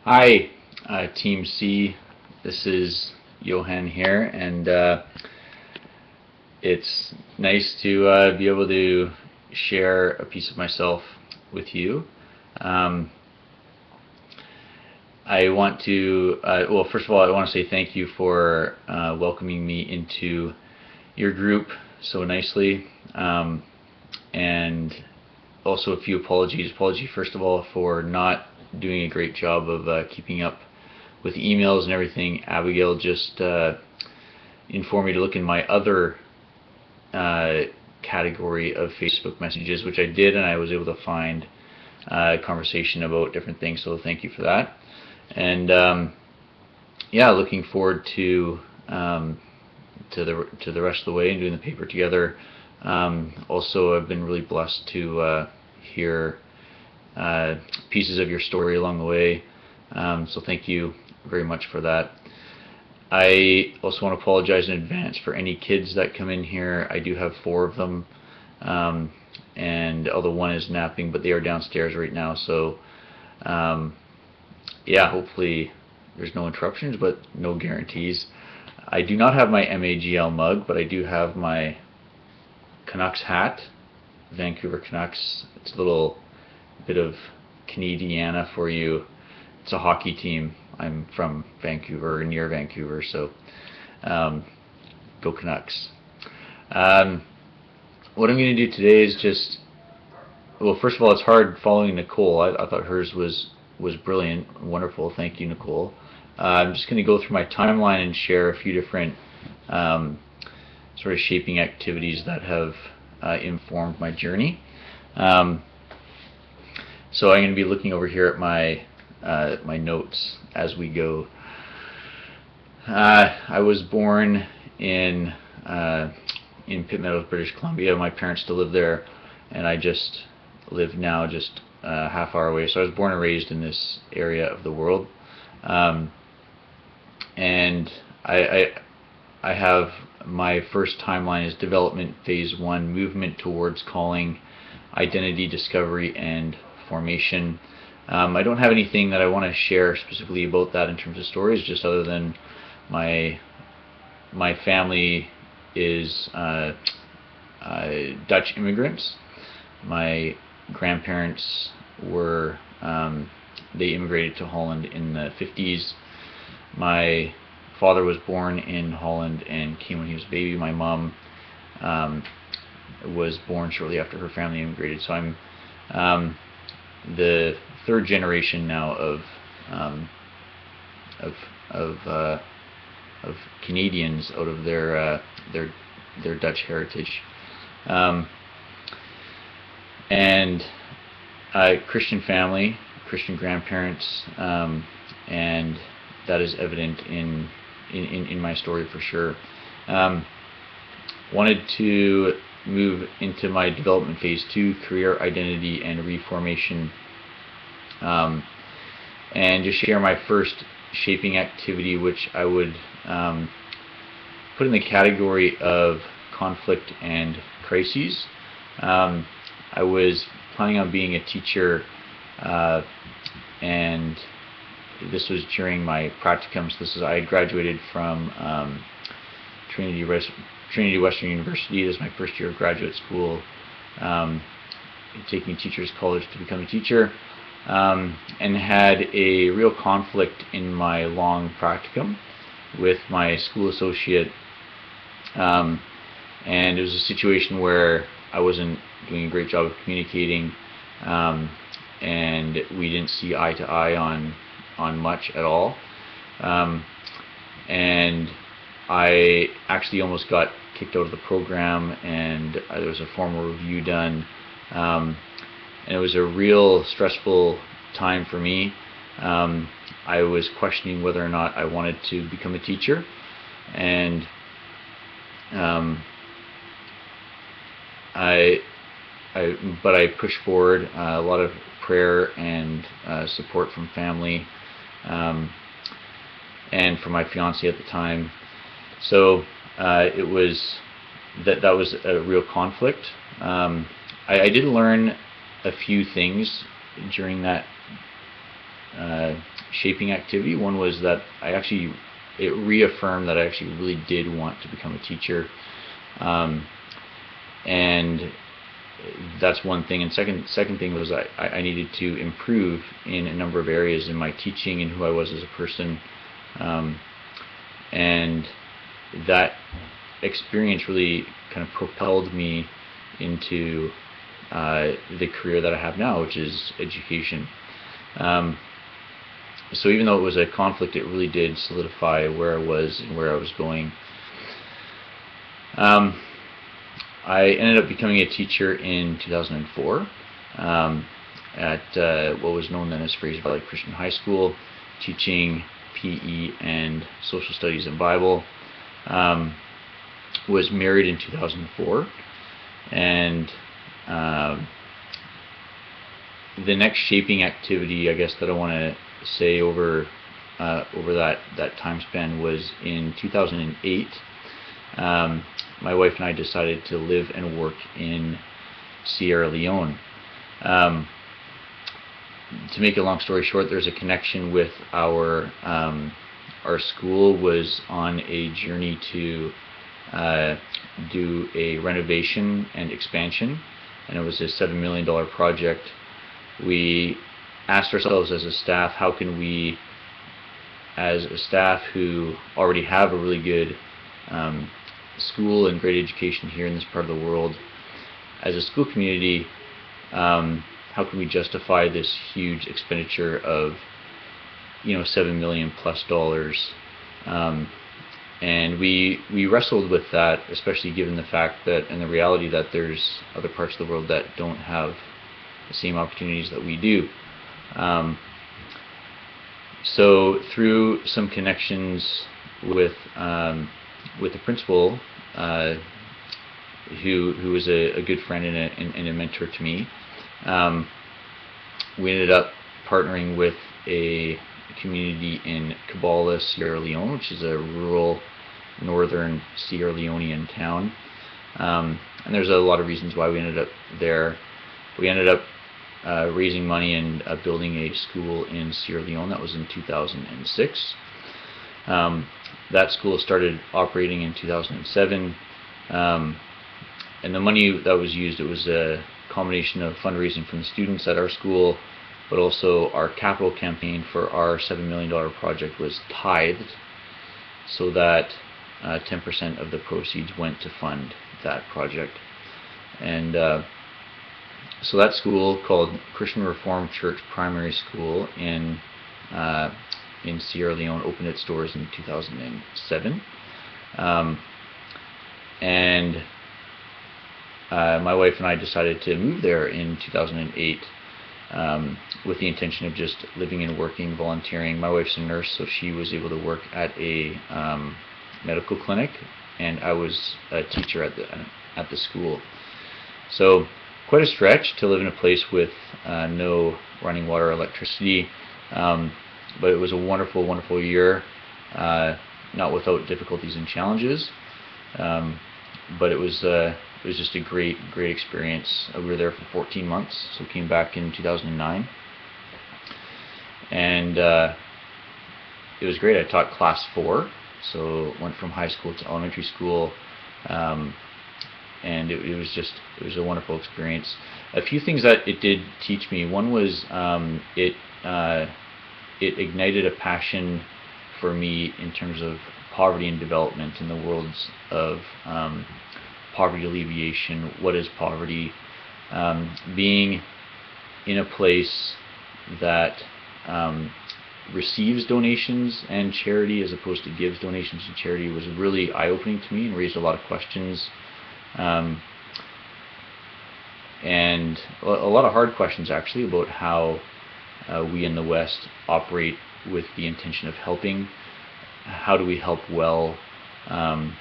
Hi, Team C. This is Johan here, and it's nice to be able to share a piece of myself with you. I want to, well, first of all, I want to say thank you for welcoming me into your group so nicely, and also a few apologies. Apology, first of all, for not doing a great job of keeping up with emails and everything. Abigail just informed me to look in my other category of Facebook messages, which I did, and I was able to find a conversation about different things, so thank you for that. And yeah, looking forward to the rest of the way and doing the paper together. Also, I've been really blessed to hear pieces of your story along the way, so thank you very much for that. I also want to apologize in advance for any kids that come in here. I do have 4 of them, and although one is napping, but they are downstairs right now, so yeah, hopefully there's no interruptions, but no guarantees. I do not have my MAGL mug, but I do have my Canucks hat, Vancouver Canucks. It's a little bit of Canadiana for you. It's a hockey team. I'm from Vancouver, near Vancouver, so go Canucks. What I'm going to do today is just, well, first of all, it's hard following Nicole. I thought hers was brilliant, wonderful. Thank you, Nicole. I'm just going to go through my timeline and share a few different sort of shaping activities that have informed my journey. So I'm going to be looking over here at my notes as we go. I was born in Pitt Meadows, British Columbia. My parents still live there, and I just live now just half hour away. So I was born and raised in this area of the world, and I have my first timeline is development phase 1, movement towards calling, identity discovery, and formation. I don't have anything that I want to share specifically about that in terms of stories, just other than my family is Dutch immigrants. My grandparents were they immigrated to Holland in the 50s. My father was born in Holland and came when he was a baby. My mom was born shortly after her family immigrated. So I'm the 3rd generation now of Canadians out of their Dutch heritage, and Christian family, Christian grandparents, and that is evident in my story for sure. Wanted to move into my development phase 2, career, identity, and reformation, and just share my first shaping activity, which I would put in the category of conflict and crises. I was planning on being a teacher, and this was during my practicums. I had graduated from Trinity Western University. This is my first year of graduate school, taking teachers college to become a teacher, and had a real conflict in my long practicum with my school associate, and it was a situation where I wasn't doing a great job of communicating, and we didn't see eye to eye on much at all, and I actually almost got kicked out of the program, and there was a formal review done, and it was a real stressful time for me. I was questioning whether or not I wanted to become a teacher, and but I pushed forward. A lot of prayer and support from family, and from my fiance at the time. So it was that was a real conflict. I did learn a few things during that shaping activity. One was that it reaffirmed that I actually really did want to become a teacher, and that's one thing. And second thing was I needed to improve in a number of areas in my teaching and who I was as a person, and that experience really kind of propelled me into the career that I have now, which is education. So even though it was a conflict, it really did solidify where I was and where I was going. I ended up becoming a teacher in 2004 at what was known then as Fraser Valley Christian High School, teaching PE and Social Studies and Bible. Was married in 2004, and the next shaping activity, I guess, that I want to say over that time span was in 2008. My wife and I decided to live and work in Sierra Leone. To make a long story short, there's a connection with our school was on a journey to do a renovation and expansion, and it was a $7 million project. We asked ourselves as a staff, how can we, as a staff who already have a really good school and great education here in this part of the world, as a school community, how can we justify this huge expenditure of $7 million plus? And we wrestled with that, especially given the fact that, and the reality that there's other parts of the world that don't have the same opportunities that we do. So through some connections with the principal, who was a good friend and a mentor to me, we ended up partnering with a community in Kabbalah, Sierra Leone, which is a rural northern Sierra Leonean town. And there's a lot of reasons why we ended up there. We ended up raising money and building a school in Sierra Leone. That was in 2006. That school started operating in 2007. And the money that was used, it was a combination of fundraising from the students at our school, but also our capital campaign for our $7 million project was tithed, so that 10% of the proceeds went to fund that project. And so that school, called Christian Reformed Church Primary School in Sierra Leone, opened its doors in 2007. And my wife and I decided to move there in 2008. With the intention of just living and working, volunteering. My wife's a nurse, so she was able to work at a medical clinic, and I was a teacher at the school. So quite a stretch to live in a place with no running water or electricity, but it was a wonderful, wonderful year, not without difficulties and challenges, but it was just a great experience. We were there for 14 months, so came back in 2009, and it was great. I taught class 4, so went from high school to elementary school, and it was a wonderful experience. A few things that it did teach me. One was it ignited a passion for me in terms of poverty and development in the worlds of poverty alleviation. What is poverty? Being in a place that receives donations and charity as opposed to gives donations and charity was really eye-opening to me and raised a lot of questions, and a lot of hard questions actually about how we in the West operate with the intention of helping. How do we help well? A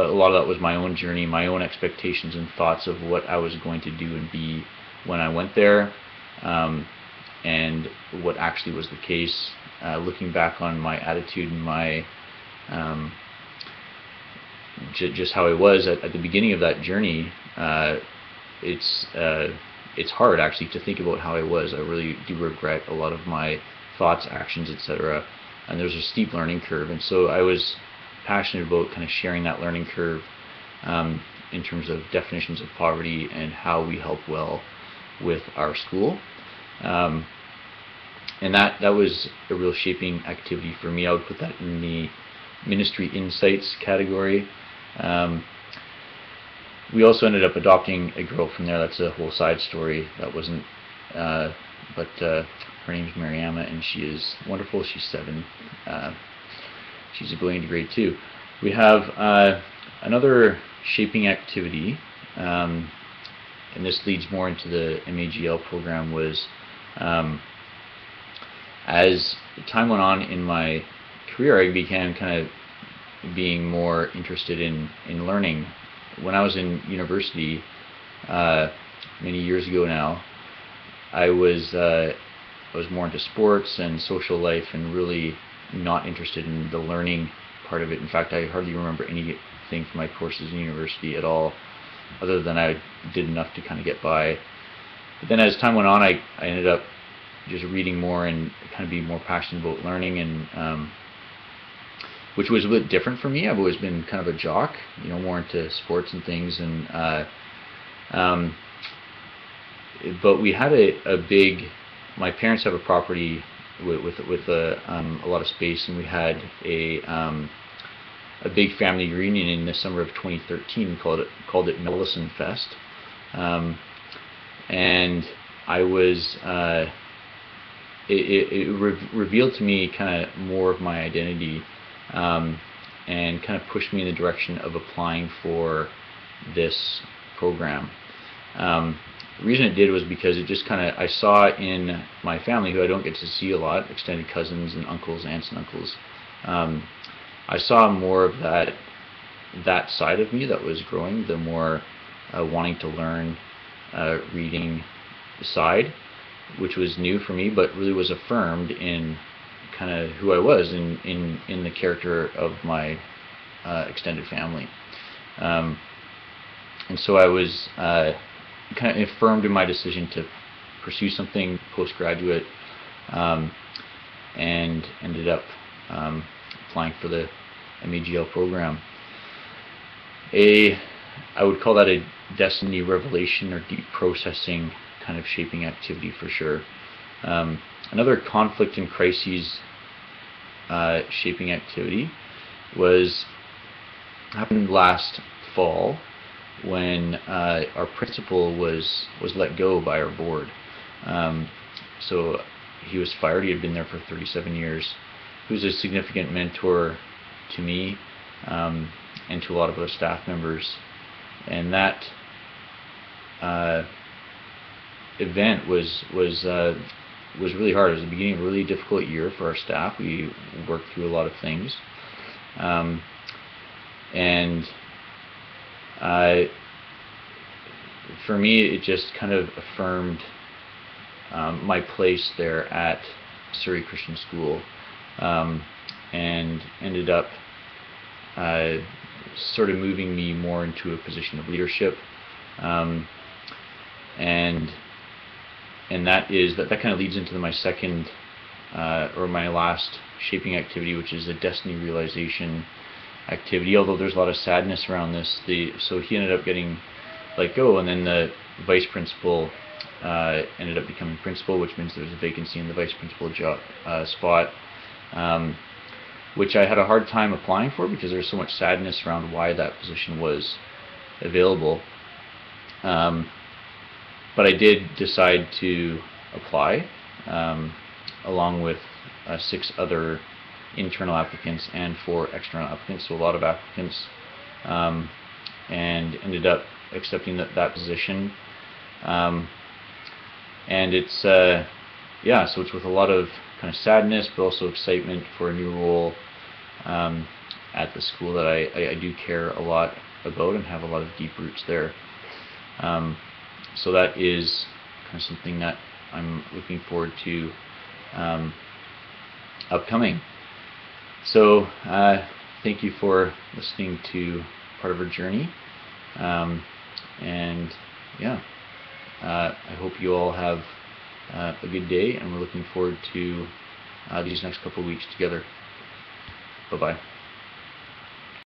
lot of that was my own journey, my own expectations and thoughts of what I was going to do and be when I went there, and what actually was the case. Looking back on my attitude and my just how I was at the beginning of that journey, it's hard actually to think about how I was. I really do regret a lot of my thoughts, actions, etc. And there's a steep learning curve, and so I was passionate about kind of sharing that learning curve in terms of definitions of poverty and how we help well with our school. And that was a real shaping activity for me. I would put that in the ministry insights category. We also ended up adopting a girl from there. That's a whole side story. That wasn't, but her name's Mariama, and she is wonderful. She's 7. She's going into grade 2. We have another shaping activity, and this leads more into the MAGL program, was as time went on in my career, I began kind of being more interested in learning. When I was in university many years ago now, I was more into sports and social life and really not interested in the learning part of it. In fact, I hardly remember anything from my courses in university at all, other than I did enough to kind of get by. But then as time went on, I ended up just reading more and kind of being more passionate about learning, and which was a bit different for me. I've always been kind of a jock, more into sports and things, and but we had a big. My parents have a property with a lot of space, and we had a big family reunion in the summer of 2013. Called it Medicine Fest, and I was. It revealed to me kind of more of my identity, and kind of pushed me in the direction of applying for this program. The reason it did was because it just kind of, I saw in my family, who I don't get to see a lot, extended cousins and uncles, aunts and uncles, I saw more of that side of me that was growing, the more wanting to learn, reading side, which was new for me, but really was affirmed in kind of who I was in the character of my extended family. And so I was kind of affirmed in my decision to pursue something postgraduate, and ended up applying for the MAGL program. I would call that a destiny revelation or deep processing kind of shaping activity for sure. Another conflict and crises shaping activity happened last fall, when our principal was let go by our board. So he was fired. He had been there for 37 years. He was a significant mentor to me, and to a lot of other staff members. And that event was really hard. It was the beginning of a really difficult year for our staff. We worked through a lot of things, and for me, it just kind of affirmed my place there at Surrey Christian School, and ended up sort of moving me more into a position of leadership, and that kind of leads into my second or my last shaping activity, which is a destiny realization activity. Although there's a lot of sadness around this, so he ended up getting let go, and then the vice principal ended up becoming principal, which means there's a vacancy in the vice principal spot, which I had a hard time applying for because there's so much sadness around why that position was available. But I did decide to apply, along with 6 other internal applicants and 4 external applicants, so a lot of applicants, and ended up accepting that position. And it's so it's with a lot of kind of sadness, but also excitement for a new role at the school that I do care a lot about and have a lot of deep roots there. So that is kind of something that I'm looking forward to upcoming. So thank you for listening to part of our journey, and yeah, I hope you all have a good day, and we're looking forward to these next couple of weeks together. Bye-bye.